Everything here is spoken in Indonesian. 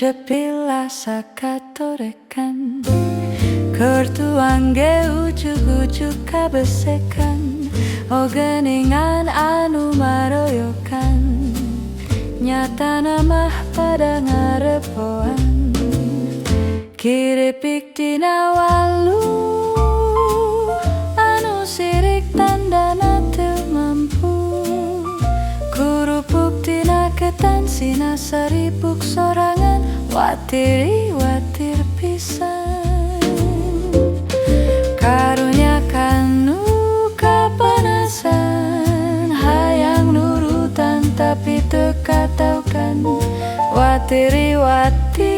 cepila sakatorekan Kertuangge ujuk-ujuk kabesekan Ogeningan anu maroyokan Nyata namah pada ngarepoan Kiripik dina walu Anu sirik tandana teu mampu Kurupuk dina ketan sina saripuk sorangan Watiri watir pisan Karunya kanu kapanasan Hayang nurutan tapi teu kataukan Watiri watir